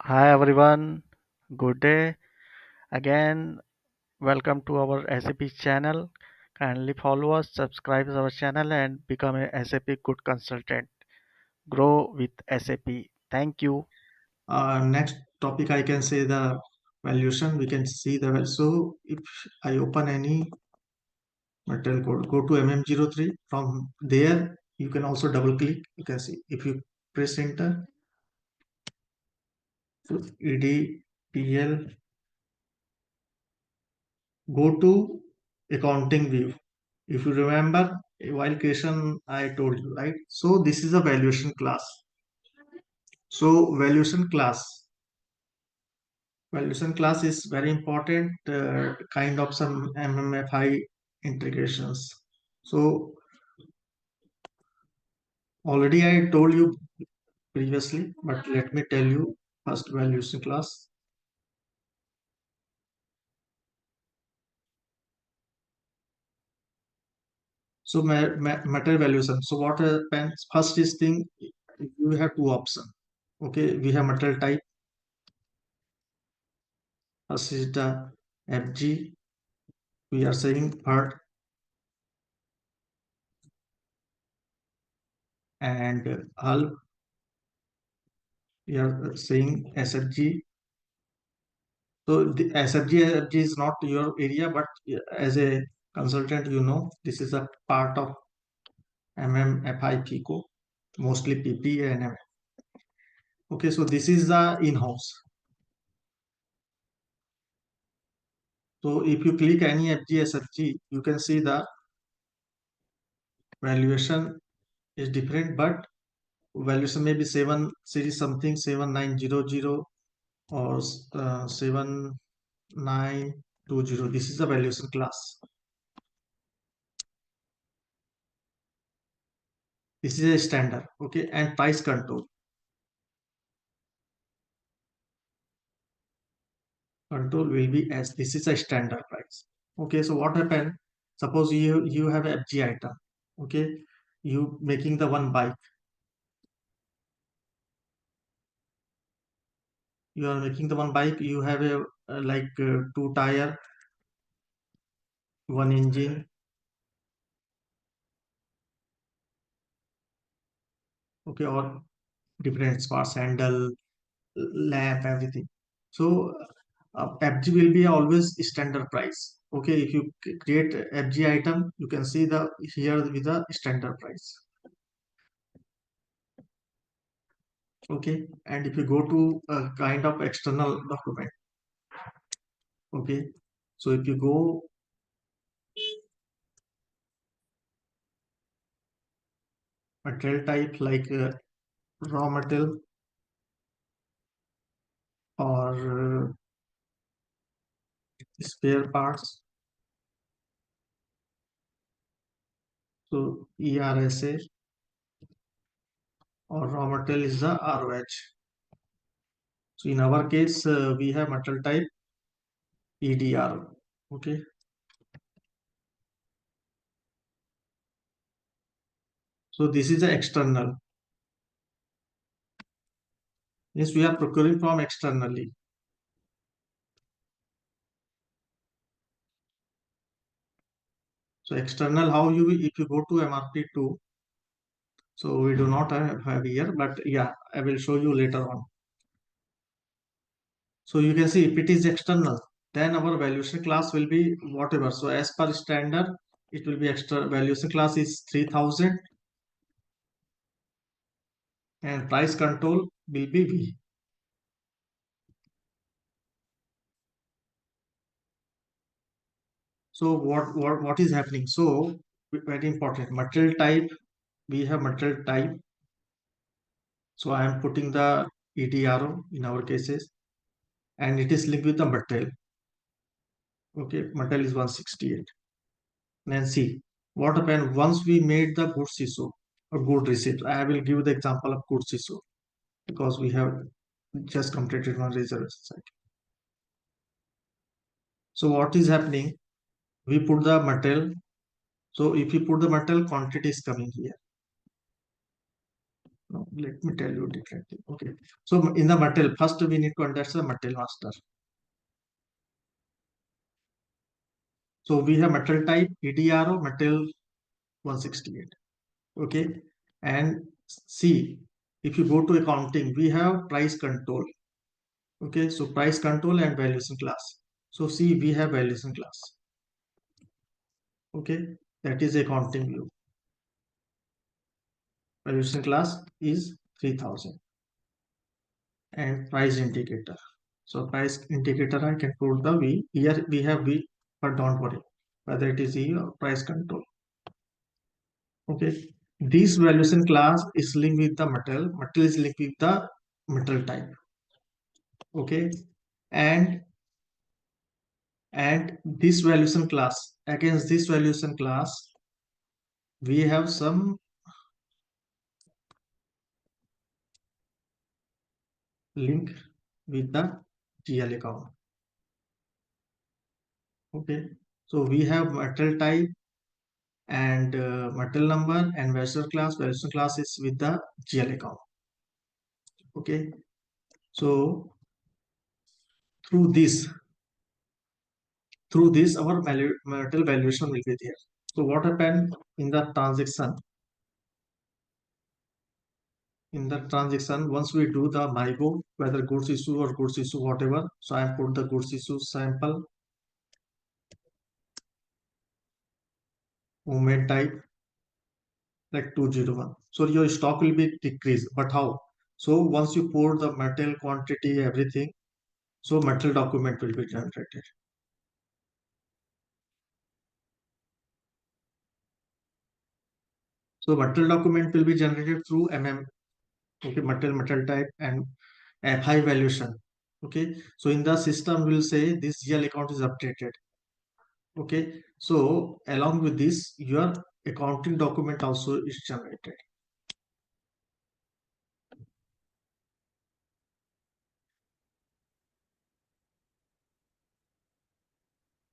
Hi everyone, good day. Again, welcome to our SAP channel. Kindly follow us, subscribe our channel and become a SAP good consultant. Grow with SAP. Thank you. Next topic I can say the valuation. We can see so if I open any material code, go to MM03. From there you can also double click. You can see if you press enter, so EDPL, go to accounting view. If you remember, while creation I told you, right? So this is a valuation class. So valuation class is very important, kind of some MMFI integrations. So already I told you previously, but let me tell you first valuation class. So material valuation. So what happens? First is thing, you have two options. Okay, we have material type. First is the FG. We are saying part, and all we are saying SFG. So the SFG is not your area, but as a consultant, you know this is a part of MMFI PICO, mostly PP and MM. Okay, so this is the in-house. So if you click any FG SFG, you can see the valuation is different, but valuation may be 7 series something 7900 or 7920. This is the valuation class. This is a standard. Okay, and price control will be as this is a standard price. Okay, so what happened? Suppose you have FG item. Okay, you making the one bike. You are making the one bike. You have a like two tire, one engine. Okay, or different parts, handle, lamp, everything. So FG will be always standard price. Okay, if you create FG item, you can see the here with the standard price. Okay, and if you go to a kind of external document, okay, so if you go material type like raw material or spare parts, so ERSA or raw material is the ROH. So in our case, we have material type EDR. Okay, so this is the external. Yes, we are procuring from externally. So external, how you if you go to MRP2, so we do not have here, but yeah, I will show you later on. So you can see if it is external, then our valuation class will be whatever. So as per standard, it will be extra valuation class is 3000 and price control will be V. So what is happening? So very important material type. We have material type. So I am putting the EDRO in our cases, and it is linked with the material. Okay, material is 168. Then see what happened once we made the goods issue or good receipt. I will give the example of goods issue because we have just completed one reservation cycle. So what is happening? We put the material. So if you put the material, quantity is coming here. No, let me tell you differently. Okay. So in the material, first we need to understand the material master. So we have material type EDRO material 168. Okay. And see, if you go to accounting, we have price control. Okay. So price control and valuation class. So see, we have valuation class. Okay. That is accounting view. Valuation class is 3000 and price indicator. So price indicator I can put the V. Here we have V, but don't worry whether it is E or price control. Okay. This valuation class is linked with the metal. Metal is linked with the metal type. Okay. And this valuation class, against this valuation class, we have some link with the GL account. Okay. So we have metal type and metal number and valuation class is with the GL account. Okay. So through this our metal valuation will be there. So what happened in the transaction? In the transaction, once we do the MIBO, whether goods issue or goods issue, whatever. So I put the goods issue sample, movement type like 201. So your stock will be decreased. But how? So once you pour the metal quantity, everything, so metal document will be generated. So metal document will be generated through okay, metal type and high valuation. Okay, so in the system we'll say this GL account is updated. Okay, so along with this your accounting document also is generated.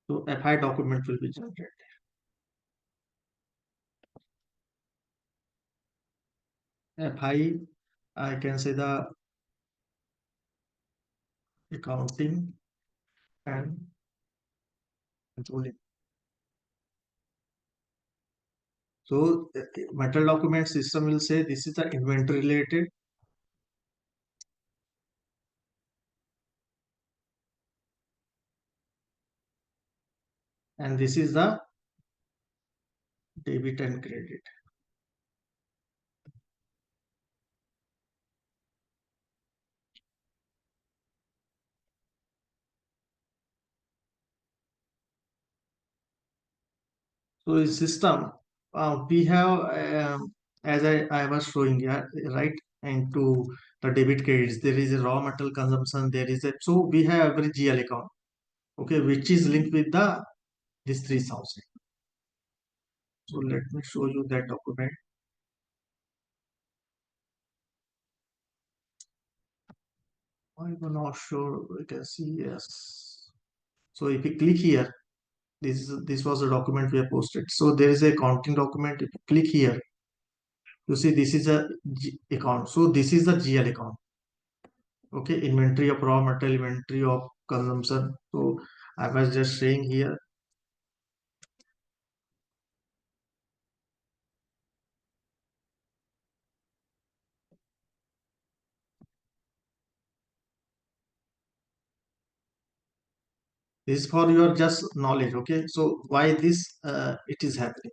So FI document will be generated. FI, I can say the accounting and controlling. So metal document system will say this is the inventory related, and this is the debit and credit. So in system, we have as I was showing here, right, into the debit credits. There is a raw material consumption. There is a so we have every GL account, okay, which is linked with the this 3000. So let me show you that document. I'm not sure we can see yes. So if you click here, this was a document we have posted. So there is a accounting document. If you click here, you see this is a account. So this is the GL account. Okay, inventory of raw material, inventory of consumption. So I was just saying here, this is for your just knowledge. Okay, so why this it is happening?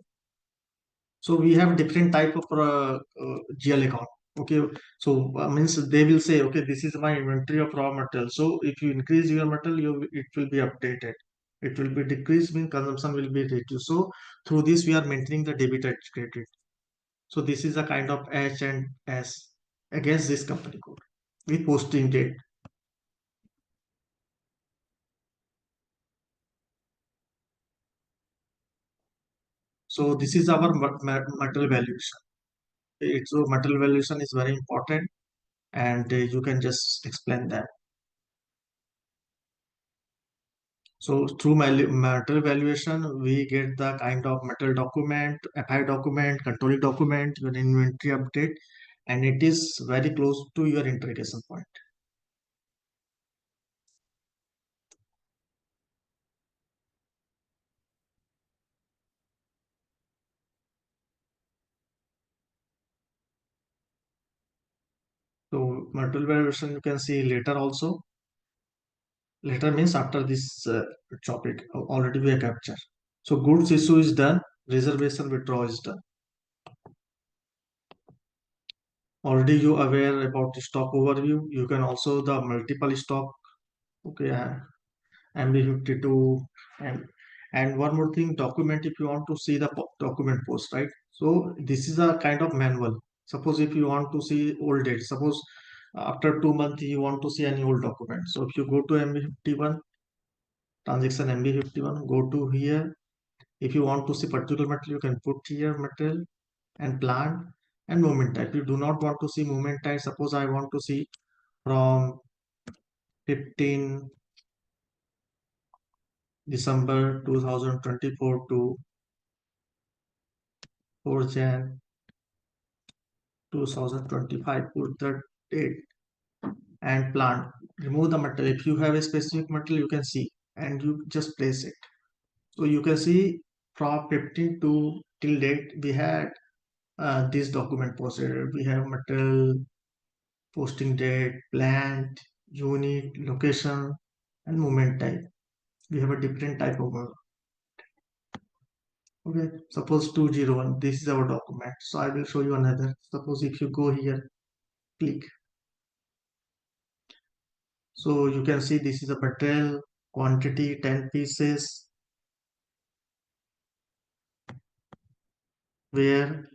So we have different type of GL account. Okay, so means they will say, okay, this is my inventory of raw material. So if you increase your material, it will be updated. It will be decreased, means consumption will be reduced. So through this, we are maintaining the debit and credit. So this is a kind of H and S against this company code with posting date. So this is our material valuation. So material valuation is very important, and you can just explain that. So through material valuation, we get the kind of material document, FI document, controlling document, your inventory update, and it is very close to your interrogation point. So multiple valuation you can see later also. Later means after this topic already we have captured. So goods issue is done, reservation withdrawal is done. Already you aware about the stock overview. You can also the multiple stock. Okay, MB52 and one more thing, document. If you want to see the document post, right? So this is a kind of manual. Suppose if you want to see old date, suppose after 2 months you want to see any old document. So if you go to MB51 transaction MB51, go to here. If you want to see particular material, you can put here material and plant and movement type. You do not want to see movement type. Suppose I want to see from 15 December 2024 to 4 Jan 2025. Put the date and plant. Remove the material. If you have a specific material, you can see and you just place it. So you can see from 15 to till date we had this document posted. We have material, posting date, plant, unit, location, and movement type. We have a different type of okay. Suppose 201. This is our document. So I will show you another. Suppose if you go here, click. So you can see this is a material quantity 10 pieces where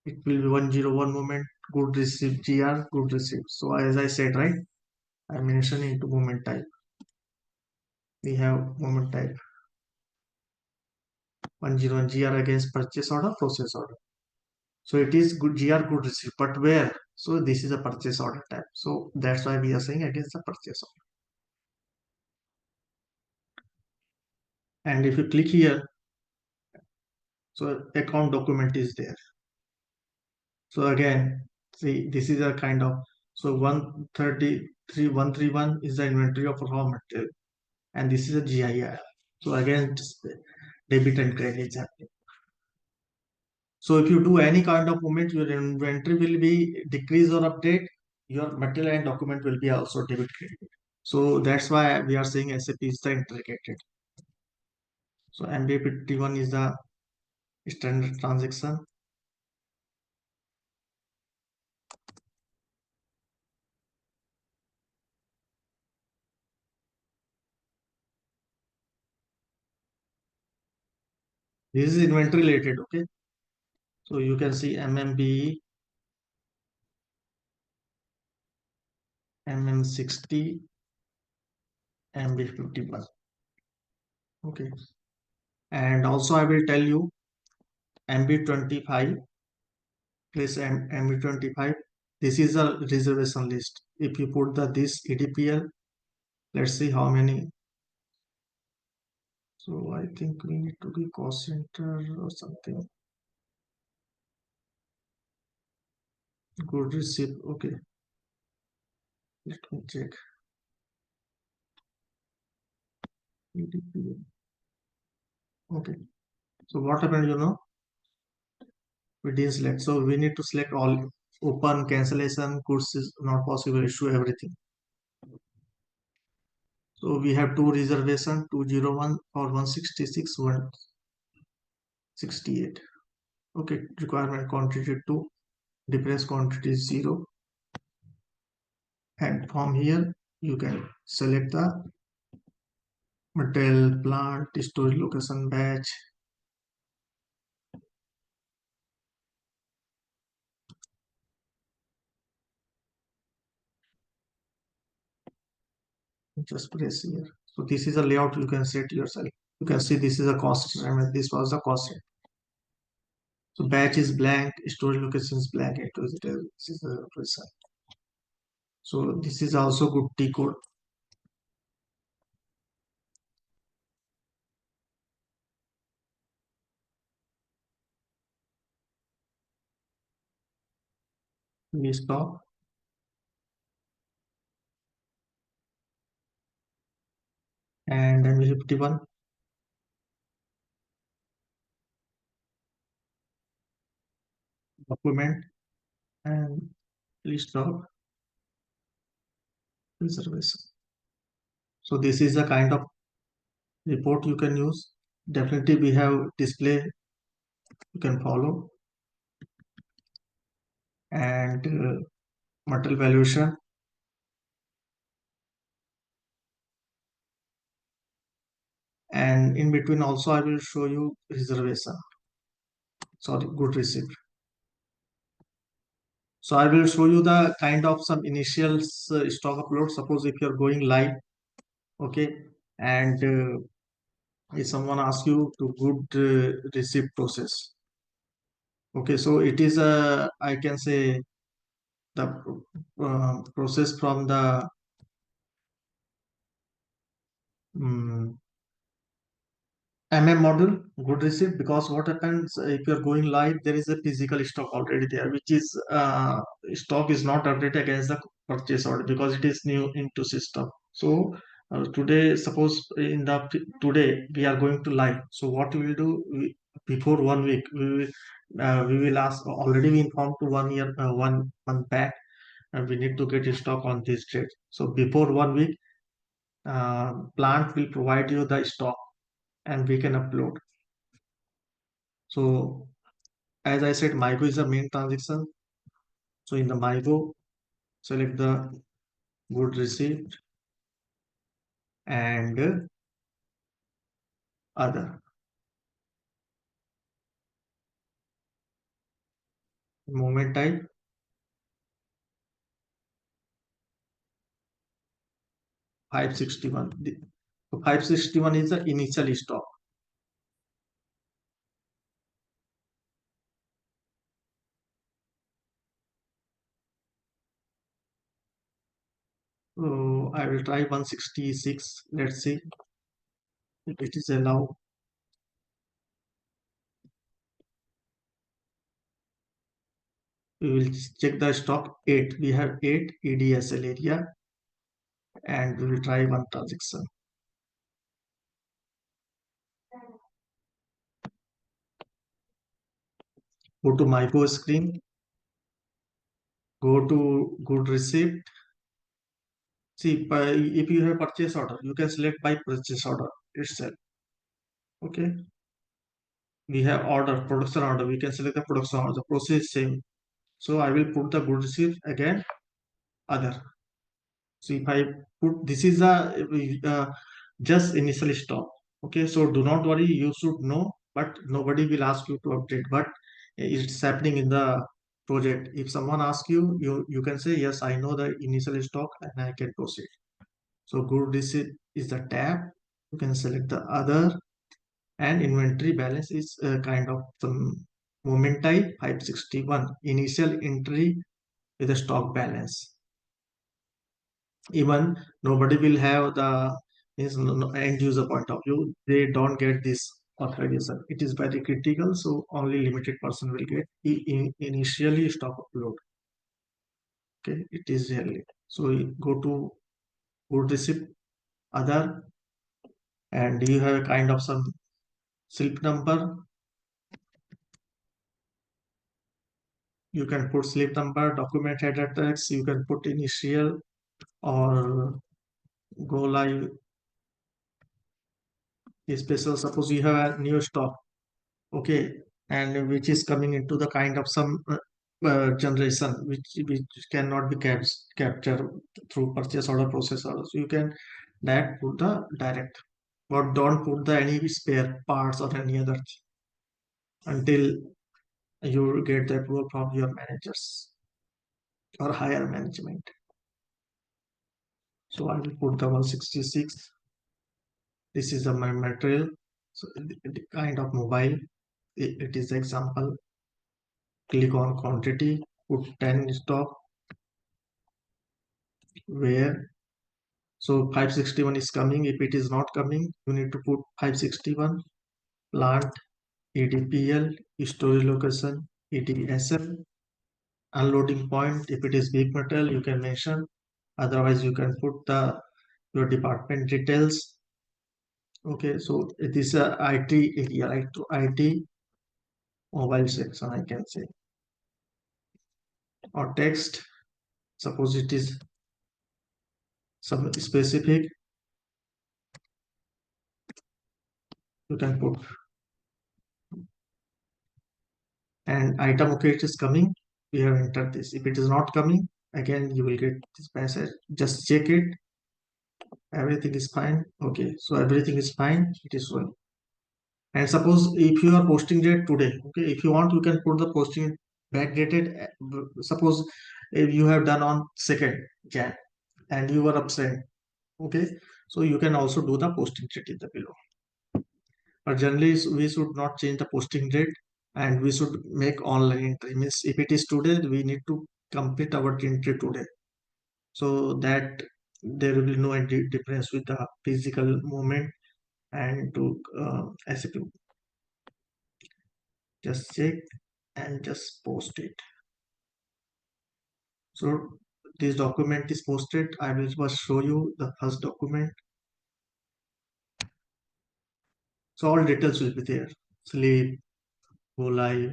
it will be 101 moment good received GR good received. So as I said, right, I mentioned into moment type. We have moment type 101 GR against purchase order, process order. So it is good GR good received, but where? So this is a purchase order type. So that's why we are saying against the purchase order. And if you click here, so account document is there. So again, see this is a kind of, so 133 131 is the inventory of raw material and this is a GIR. So again, just debit and credit is happening. So if you do any kind of movement, your inventory will be decrease or update. Your material and document will be also debit credit. So that's why we are saying SAP is the integrated. So MB51 is the standard transaction. This is inventory related. Okay. So you can see MMB, MM60, MB51. Okay. And also I will tell you MB25 place MB25. This is a reservation list. If you put the this EDPL, let's see how many. So I think we need to be cost center or something. Good receipt. Okay, let me check. EDPL. Okay. So what happened? We didn't select. So we need to select all open cancellation. Goods is not possible. Issue everything. So we have two reservation 201 or 166 168. Okay, requirement quantity 2, difference quantity is 0, and from here you can select the material, plant, storage location, batch. Just press here. So this is a layout you can set yourself. You can see this is a cost. I mean, this was the cost. So batch is blank, storage location is blank. This is the result. So this is also good T code. we stop, and M51, document, and we stop reservation. So this is the kind of report you can use. Definitely we have display you can follow, and material valuation, and in between also I will show you reservation, sorry, good receipt. So I will show you the kind of some initial stock upload. Suppose if you're going live, okay, and if someone asks you to good receipt process, okay, so it is a, I can say, the process from the um, model, good receipt, because what happens if you're going live, there is a physical stock already there, which is stock is not updated against the purchase order because it is new into system. So today, suppose in the today we are going to live. So what we will do, before 1 week, we will ask, already we informed to 1 year, 1 month back, and we need to get a stock on this trade. So before 1 week, plant will provide you the stock and we can upload. So as I said, MyGo is the main transaction. So in the MyGo, select the good receipt and other. Moment type 561. So 561 is the initial stock. So I will try 166. Let's see if it is allowed. We will check the stock 8. We have 8 EDSL area, and we will try one transaction. Go to MyGo screen. Go to good receipt. See, if you have purchase order, you can select by purchase order itself. Okay. We have order, production order. We can select the production order. The process is same. So I will put the good receipt again, other. So if I put, this is a just initial stock. Okay. So do not worry. You should know, but nobody will ask you to update. But it's happening in the project. If someone asks you, you can say, yes, I know the initial stock and I can proceed. So good receipt is the tab. You can select the other, and inventory balance is kind of some moment type 561, initial entry with a stock balance. Even nobody will have the end user point of view, they don't get this authorization. It is very critical, so only limited person will get initially stock upload. Okay, it is really. So you go to good receipt, other, and you have a kind of some slip number. You can put slip number, document header text, you can put initial or go live special. Suppose you have a new stock, okay, and which is coming into the kind of some generation which cannot be captured through purchase order process order. So you can put the direct, but don't put the any spare parts or any other until you get the approval from your managers or higher management. So I will put the 166. This is my material. So the kind of mobile, it is example. Click on quantity, put 10 stock, where, so 561 is coming. If it is not coming, you need to put 561, plant, EDPL, storage location, EDSL, unloading point. If it is big metal, you can mention. Otherwise, you can put the your department details. Okay, so it is a IT area, right? To IT mobile section, I can say, or text. Suppose it is some specific, you can put. And item, okay, it is coming. We have entered this. If it is not coming, again you will get this message. Just check it. Everything is fine. Okay, so everything is fine. It is showing. And suppose if you are posting date today, okay, if you want, you can put the posting backdated. Suppose if you have done on 2nd Jan and you were absent, okay, so you can also do the posting date in the below. But generally, we should not change the posting date, and we should make online entry. Means if it is today, we need to complete our entry today, so that there will be no difference with the physical movement and to SAP. Just check and just post it. So this document is posted. I will first show you the first document. So all details will be there. Sleep, go live,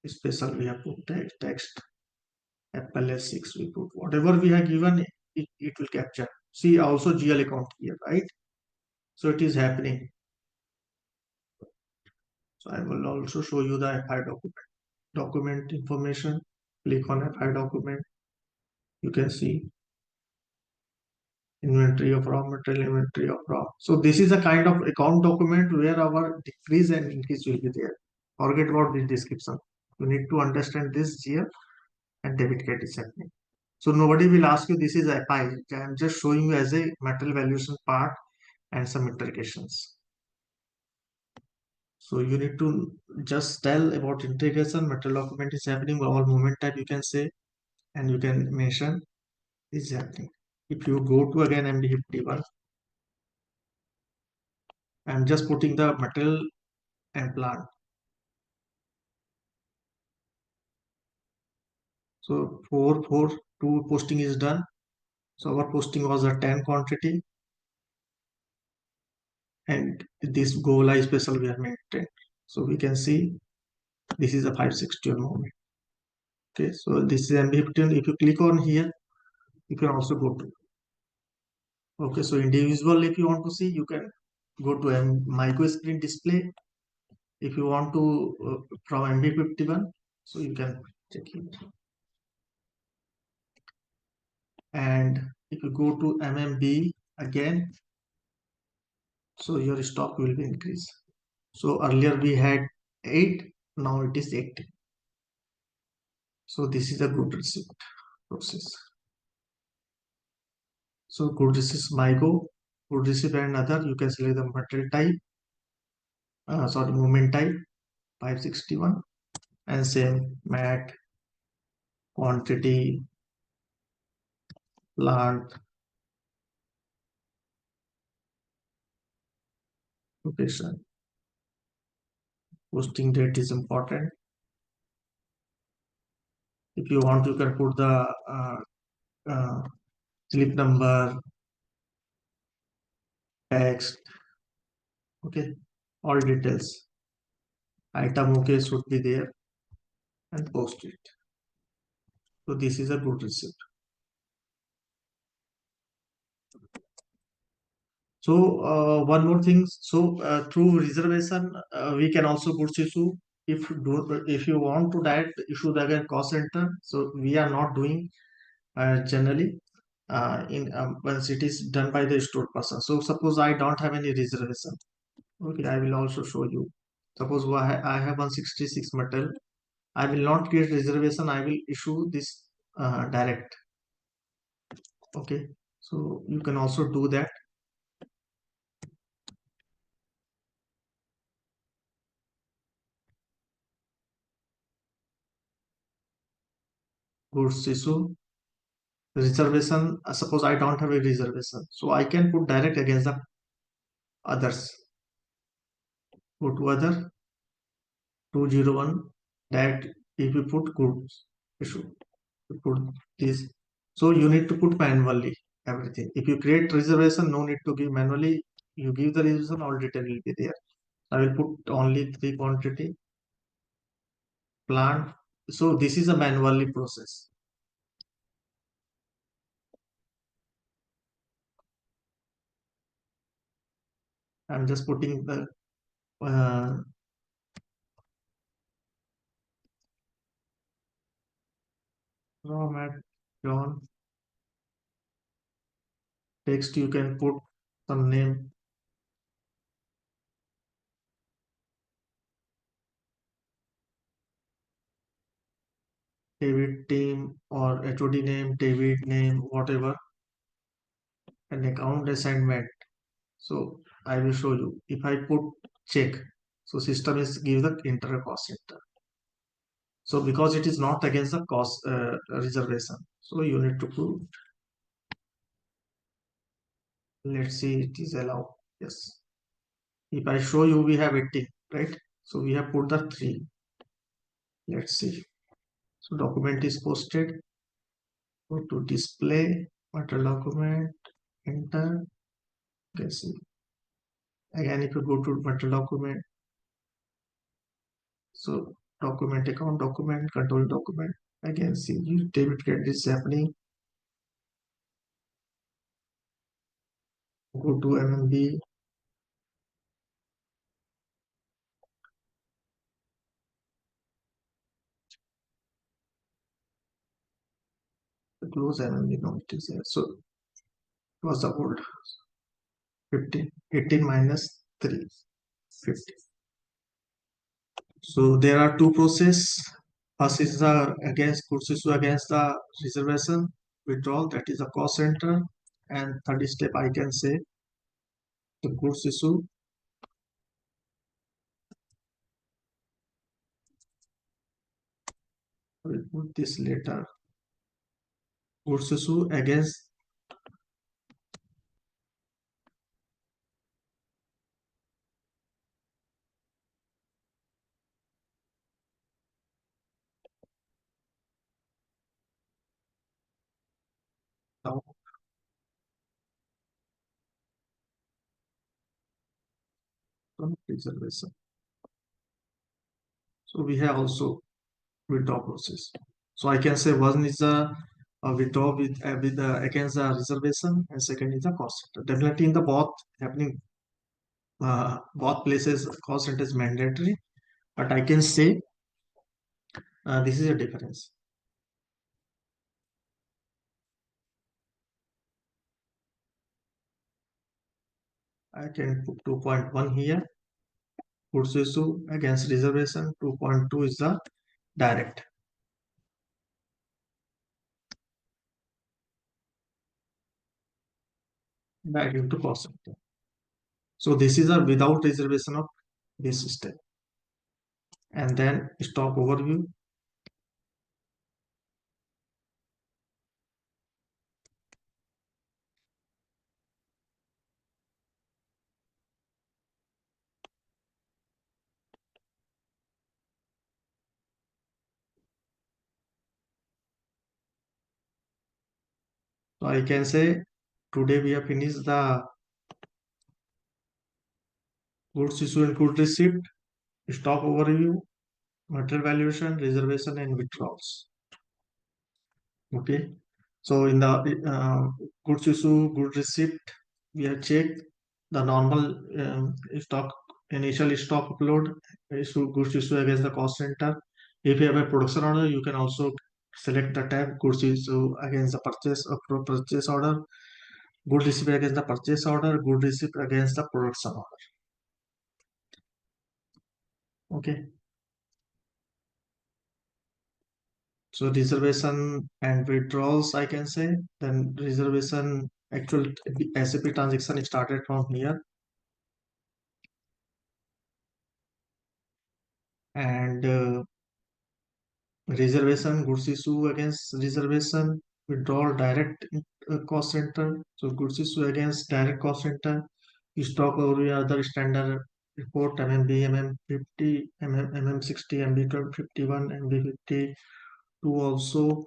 special we have put text, Apple S6 we put. Whatever we have given, it will capture. See also GL account here, right? So it is happening. So I will also show you the FI document. Document information. Click on FI document. You can see inventory of raw material, inventory of raw. So this is a kind of account document where our decrease and increase will be there. Forget about this description. You need to understand this here and debit credit is happening. So nobody will ask you this is FI. I am just showing you as a material valuation part and some interrogations. So you need to just tell about integration, material document is happening, all movement type you can say, and you can mention is happening. If you go to again MD51, I'm just putting the material and plant. So 442 posting is done. So our posting was a 10 quantity, and this go live special we have maintained. So we can see this is a 561 moment. Okay, so this is MD15. If you click on here, you can also go to. Okay, so individual, if you want to see, you can go to micro screen display. If you want to from MB51, so you can check it. And if you go to MMB again, so your stock will be increased. So earlier we had 8, now it is 80. So this is a good receipt process. So good receipt MyGo, good receipt and other, you can select the material type, sorry, movement type 561, and same mat, quantity, plant, location. Posting date is important. If you want, you can put the uh, slip number, text, okay, all details. Item okay should be there and post it. So this is a good receipt. So one more thing. So through reservation, we can also put issue if you want to direct issue the again cost center. So we are not doing generally in once it is done by the store person. So suppose I don't have any reservation. Okay, I will also show you. Suppose I have 166 metal. I will not create reservation. I will issue this direct. Okay, so you can also do that. Goods issue reservation. Suppose I don't have a reservation, so I can put direct against the others. Go to other 201 that if you put goods issue, you put this. So you need to put manually everything. If you create reservation, no need to give manually. You give the reservation, all detail will be there. I will put only three quantity plant. So this is a manually process. I'm just putting the raw mat John text. You can put some name, David team or HOD name, David name, whatever, and account assignment. So I will show you. If I put check, so system is give the enter cost center. So because it is not against the cost reservation, so you need to put. Let's see, it is allowed. Yes. If I show you, we have 18, right? So we have put the three. Let's see. So document is posted. Go to display, material document, enter. You can see. Again, if you go to material document, so document account document, control document. Again, see you debit credit is happening. Go to MMB, close MMB. No, it is there. So it was the old 15, 18 minus 3, 50. So there are two process. First is the against goods issue against the reservation withdrawal, that is a cost center, and third step I can say the goods issue. I will put this later. Goods issue against the reservation. So we have also withdraw process. So I can say one is a withdraw with against the reservation, and second is the cost center. Definitely in the both happening, both places cost center is mandatory, but I can say this is a difference. I can put 2.1 here. Goods issue against reservation. 2.2 is the direct. Back into cost center. So this is a without reservation of this step. And then stock overview. So I can say today we have finished the goods issue and goods receipt, stock overview, material valuation, reservation, and withdrawals. Okay. So in the goods issue, goods receipt, we have checked the normal stock, initial stock upload, issue goods issue against the cost center. If you have a production order, you can also select the tab goods issue against the purchase order, good receipt against the purchase order, good receipt against the production order. Okay. So reservation and withdrawals, I can say. Then reservation actual SAP transaction started from here, and reservation goods issue against reservation, withdrawal direct cost center. So goods issue against direct cost center, stock overview other standard report MMB, MM50, MM60, MB51, MB52 also.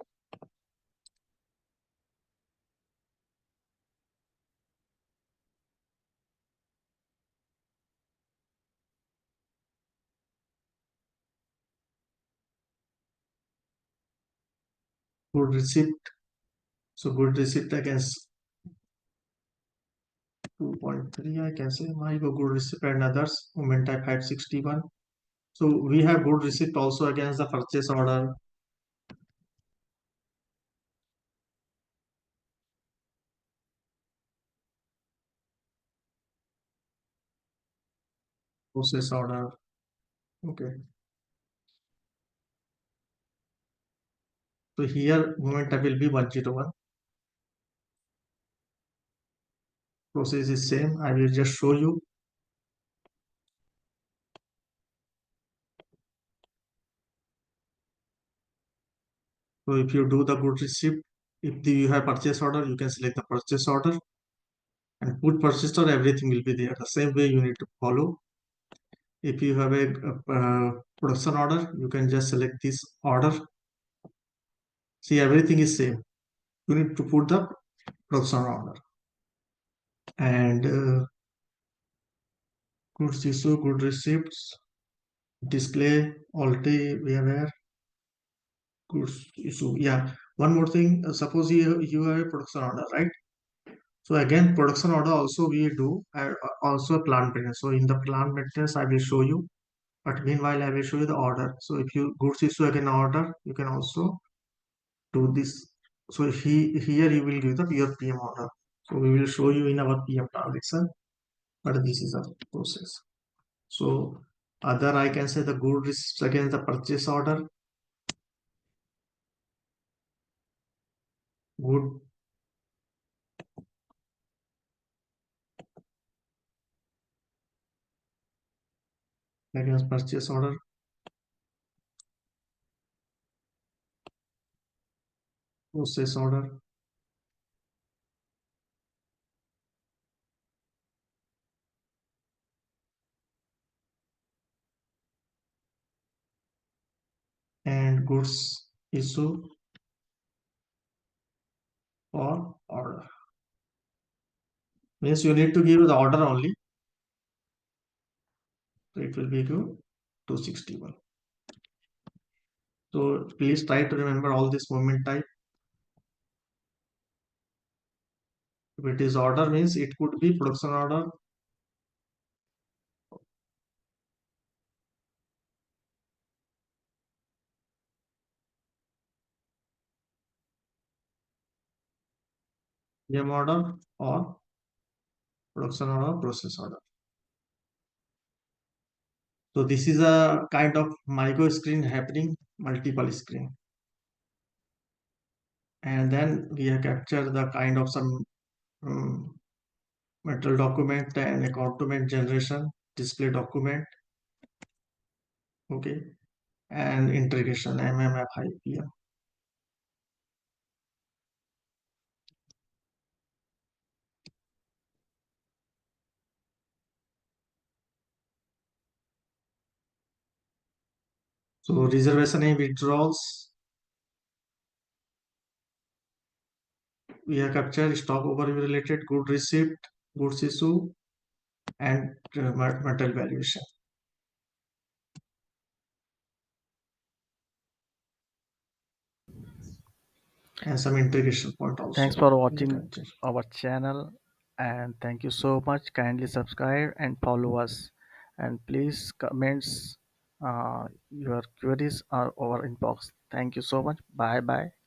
Good receipt. So good receipt against 2.3, I can say. My good receipt and others. Moment type 561. So we have good receipt also against the purchase order, process order. Okay. So here moment type will be 101. Process is same. I will just show you. So if you do the good receipt, if you have purchase order, you can select the purchase order and put purchase order, everything will be there. The same way you need to follow. If you have a production order, you can just select this order. See, everything is same. You need to put the production order and goods issue, good receipts, display, already we are aware, goods issue. Yeah, one more thing. Suppose you have a production order, right? So again, production order also we do also plant maintenance. So in the plant maintenance, I will show you. But meanwhile, I will show you the order. So if you goods issue again order, you can also do this. So here you will give the your PM order. So we will show you in our PM transaction. But this is a process. So other I can say the good risks against the purchase order, good against purchase order, process order, and goods issue or order. Means you need to give the order only. So it will be to 261. So please try to remember all this movement type. If it is order means it could be production order, PM order or production order, process order. So this is a kind of micro screen happening, multiple screen. And then we have captured the kind of some um, metal document and account document generation, display document, okay, and integration, MMFI, PM. So reservation and withdrawals, we have captured stock overview related, good receipt, goods issue, and material valuation, and some integration point Thanks also for in the watching capture. our channel and thank you so much. Kindly subscribe and follow us. And please comments your queries are our inbox. Thank you so much. Bye bye.